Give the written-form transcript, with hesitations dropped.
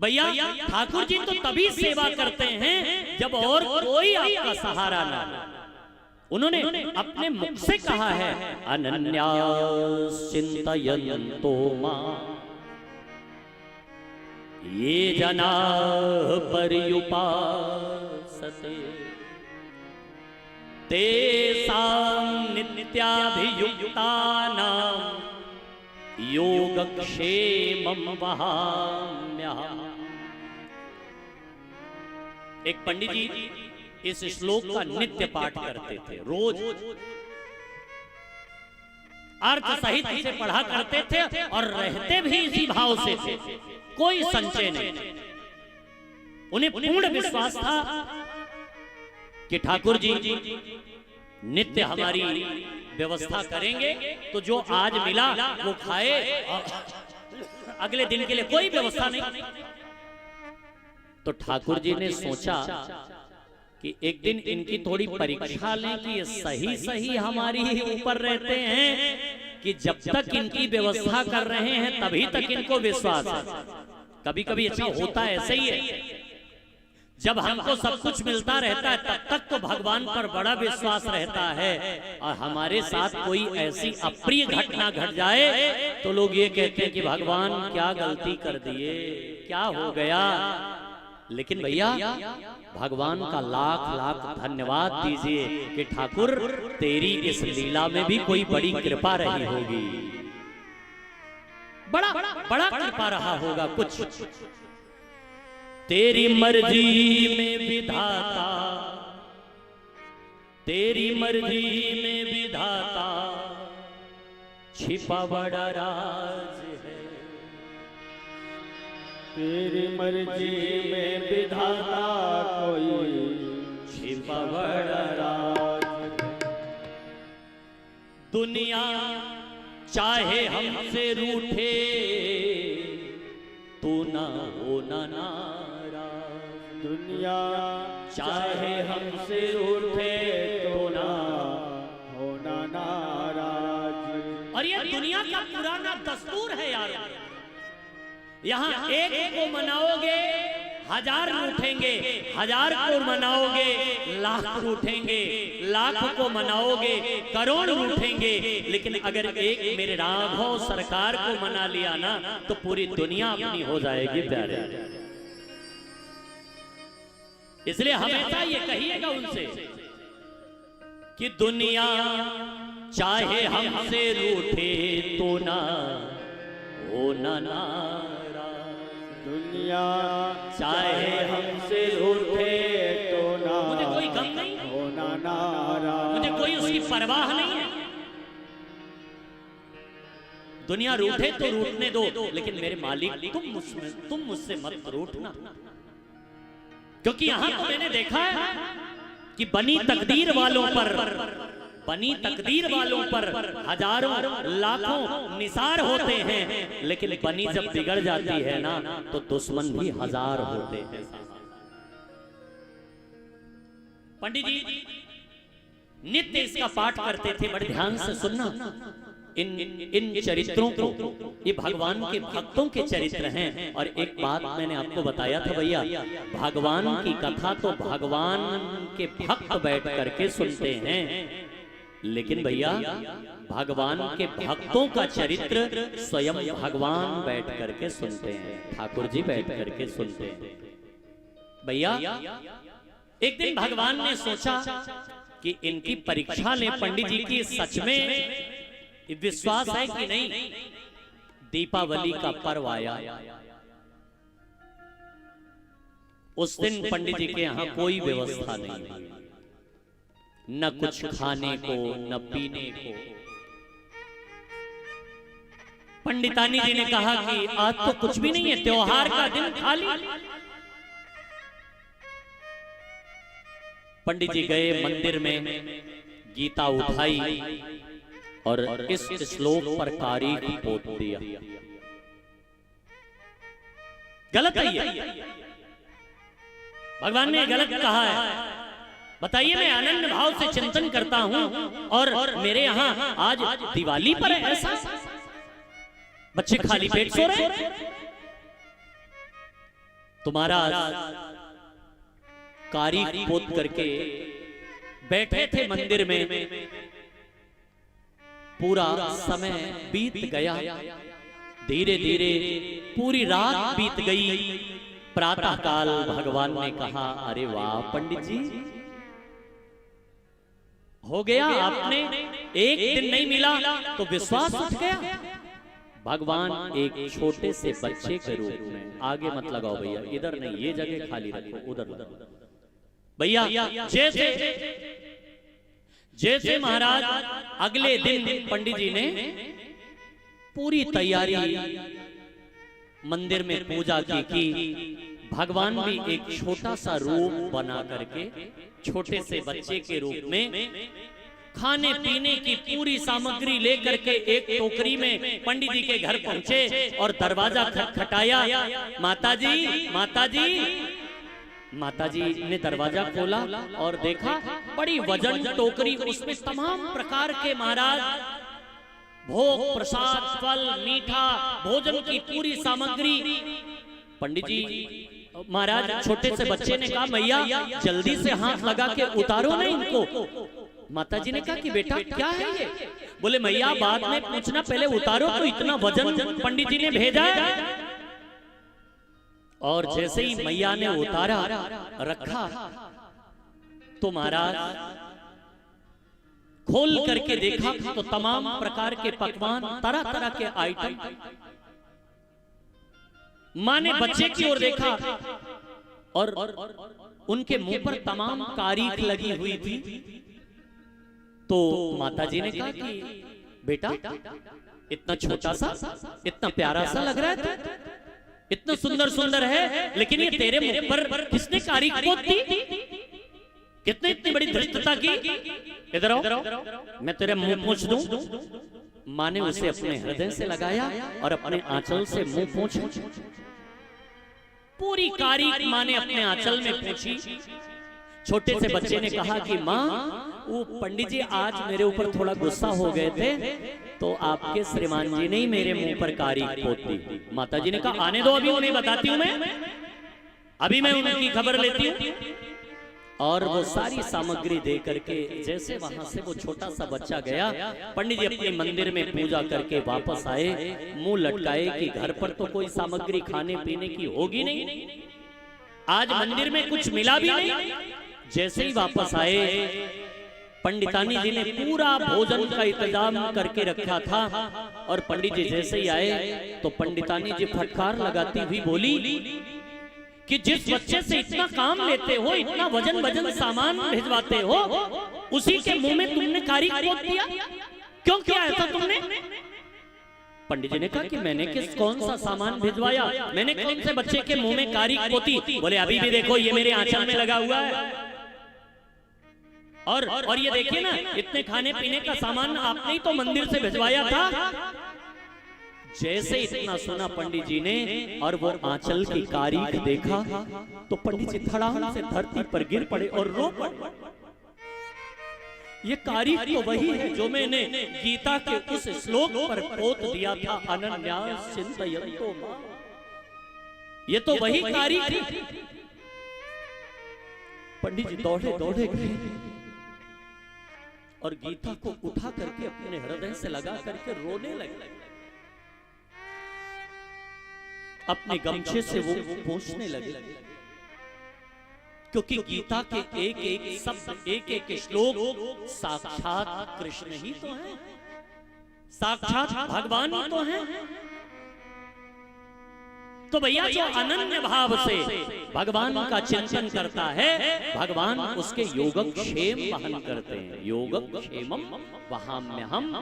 भैया ठाकुर जी तो तभी सेवा करते हैं जब और कोई आपका सहारा ना हो। उन्होंने अपने मुख से कहा है, अनन्यास चिंतयन्तो मां ये जना पर्युपासते तेषां नित्याभियुक्तानां योगक्षेमं वहाम्यहम्। एक पंडित जी इस श्लोक का नित्य पाठ करते थे, रोज अर्थ सहित इसे पढ़ा करते थे और रहते भी इसी भाव से थे, कोई संचय नहीं। उन्हें पूर्ण विश्वास था कि ठाकुर जी नित्य हमारी व्यवस्था करेंगे, तो जो आज मिला वो खाए, अगले दिन के लिए कोई व्यवस्था नहीं। तो ठाकुर जी ने सोचा कि एक दिन इनकी थोड़ी परीक्षा लें कि ये सही सही हमारी ही ऊपर रहते हैं कि जब तक इनकी व्यवस्था कर रहे हैं तभी तक इनको विश्वास है। कभी कभी ऐसा होता है, ऐसे ही है, जब हमको सब कुछ मिलता रहता है तब तक तो भगवान पर बड़ा विश्वास रहता है, और हमारे साथ कोई ऐसी अप्रिय घटना घट जाए तो लोग ये कहते हैं कि भगवान क्या गलती कर दिए, क्या हो गया। लेकिन भैया भगवान का लाख लाख धन्यवाद दीजिए कि ठाकुर तेरी इस लीला में भी कोई बड़ी कृपा रही होगी, बड़ा बड़ा कृपा रहा होगा कुछ। तेरी मर्जी में विधाता, तेरी मर्जी में विधाता छिपा बड़ा राज है। तेरी मर्जी में विधाता कोई छिपा बड़ा राज है। दुनिया चाहे हमसे रूठे तू ना हो ना नाराज, दुनिया चाहे हमसे रूठे तो ना होना नाराज। और ये दुनिया का पुराना दस्तूर है यार, यहाँ एक को मनाओगे हजार रूठेंगे, हजार को मनाओगे लाख रूठेंगे, लाख को मनाओगे करोड़ रूठेंगे, लेकिन अगर एक मेरे राघव सरकार को मना लिया ना तो पूरी दुनिया अपनी हो जाएगी प्यारे। इसलिए हमेशा ये कहिएगा उनसे कि दुनिया चाहे हमसे रूठे तो ना हो ना नाराज, दुनिया चाहे हमसे रूठे तो ना मुझे कोई गम नहीं, होना नाराज। मुझे कोई उसकी परवाह नहीं है। दुनिया रूठे तो रूठने दो, लेकिन मेरे मालिक तुम मुझसे मत रूठना। क्योंकि यहां तो मैंने देखा है कि बनी तकदीर वालों पर हजारों लाखों निसार होते हैं, लेकिन बनी जब बिगड़ जाती है ना तो दुश्मन भी हजार होते हैं। पंडित जी नित्य इसका पाठ करते थे, बड़े ध्यान से सुनना। इन चरित्रों को, ये भगवान के भक्तों के चरित्र हैं। और एक बात मैंने आपको बताया था भैया, भगवान की कथा तो भगवान के भक्त बैठ करके सुनते हैं, लेकिन भैया भगवान के भक्तों का चरित्र स्वयं भगवान बैठ करके सुनते हैं, ठाकुर जी बैठ करके सुनते हैं। भैया एक दिन भगवान ने सोचा कि इनकी परीक्षा लें पंडित जी की, सच में विश्वास है कि नहीं। दीपावली का पर्व आया, उस दिन पंडित जी के यहाँ कोई व्यवस्था नहीं, न कुछ खाने को न पीने को। पंडितानी जी ने कहा कि आज तो कुछ भी नहीं है, त्योहार का दिन खाली। पंडित जी गए मंदिर में, गीता उठाई और इस श्लोक पर तारीख पोत दिया। गलत है ये, भगवान ने गलत कहा है। बताइए, मैं अनन्य भाव से चिंतन करता हूं और मेरे यहां आज दिवाली पर ऐसा बच्चे खाली पेट सो रहे हैं। तुम्हारा कारीख पोत करके बैठे थे मंदिर में, पूरा समय बीत गया, धीरे धीरे पूरी रात बीत गई। प्रातः काल भगवान ने कहा, अरे वाह पंडित जी, हो गया, आपने एक दिन नहीं मिला तो विश्वास उठ गया। भगवान एक छोटे से बच्चे के रूप में, आगे मत लगाओ भैया, इधर नहीं, ये जगह खाली रखो, उधर भैया। जैसे महाराज अगले दिन पंडित जी ने पूरी तैयारी मंदिर में पूजा की, भगवान भी एक छोटा सा रूप बना करके छोटे से बच्चे के रूप में खाने पीने की पूरी सामग्री लेकर के एक टोकरी में पंडित जी के घर पहुंचे और दरवाजा खटखटाया। माताजी, माताजी। माताजी ने दरवाजा खोला और देखा बड़ी वजन टोकरी, उसमें तमाम प्रकार के महाराज भोग प्रसाद, फल, मीठा, भोजन की पूरी सामग्री। पंडित जी, महाराज छोटे से बच्चे ने कहा, मैया जल्दी से हाथ लगा के उतारो ना इनको। माता जी ने कहा कि बेटा क्या है ये? बोले मैया बाद में पूछना, पहले उतारो तो, इतना वजन पंडित जी ने भेजा है। और जैसे ही मैया ने उतारा रखा तो महाराज खोल करके देखा तो तमाम प्रकार के पकवान, तरह तरह के आइटम। मां ने बच्चे की ओर देखा और उनके मुंह पर तमाम कारीख लगी हुई थी। तो माताजी ने कहा कि बेटा इतना छोटा सा, इतना प्यारा सा लग रहा है, इतना सुंदर सुंदर है, लेकिन ये तेरे मुंह पर किसने कारीख पोत दी? कितने इतनी बड़ी धृष्टता की? इधर आओ, मैं तेरे मुंह पोंछ दूं। मां ने उसे अपने हृदय से लगाया और अपने आंचल से मुंह पोंछा। पूरी कारीख मां ने अपने आंचल में पोंछी। छोटे से बच्चे ने कहा कि मां, वो पंडित जी आज मेरे ऊपर थोड़ा गुस्सा हो गए थे, तो आपके श्रीमान जी ने ही मेरे मुंह पर कारीख पोत दी। माता जी ने कहा, आने दो, अभी उन्हें बताती हूं मैं, अभी मैं उनकी खबर लेती हूं। और वो सारी सामग्री दे करके जैसे वहां से वो छोटा सा बच्चा गया, पंडित जी अपने मंदिर में पूजा करके वापस आए, मुंह लटकाए कि घर पर तो कोई सामग्री खाने पीने की होगी नहीं, आज मंदिर में कुछ मिला भी नहीं। जैसे ही वापस आए, पंडितानी जी ने पूरा भोजन का इंतजाम करके रखा था और पंडित जी जैसे ही आए तो पंडितानी जी फटकार लगाती हुई बोली कि जिस बच्चे से इतना काम लेते हो, इतना वजन सामान भिजवाते हो, उसी के मुंह में तुमने कारीख पोत दिया, क्यों किया ऐसा तुमने? पंडित जी ने कहा कि मैंने कौन सा सामान भिजवाया, मैंने कौन से बच्चे के मुंह में कारीख पोती? बोले अभी भी देखो, ये मेरे आंचल में लगा हुआ है, और ये देखिए ना, इतने खाने पीने का सामान आपने ही तो मंदिर से भिजवाया था। जैसे इतना सुना पंडित जी ने और वो आंचल की कारीख देखा तो पंडित जी धड़ाम से धरती पर गिर पड़े और रो पड़े। ये कारीख तो वही है जो मैंने गीता के उस श्लोक पर पोत दिया था, अनन्या चिंतयन्तो मां। ये तो वही कारीख थी। पंडित जी दौड़े दौड़े गए और गीता को उठा करके अपने हृदय से लगा करके रोने लगे। अपने गमछे से वो पोंछने लगे, क्योंकि गीता के एक एक शब्द, एक एक श्लोक साक्षात कृष्ण ही तो है, साक्षात भगवान ही तो है। तो भैया जो अनन्य भाव से भगवान का चिंतन करता है, भगवान उसके योगक्षेम वहन करते हैं। योगक्षेमम वहाम्यहम्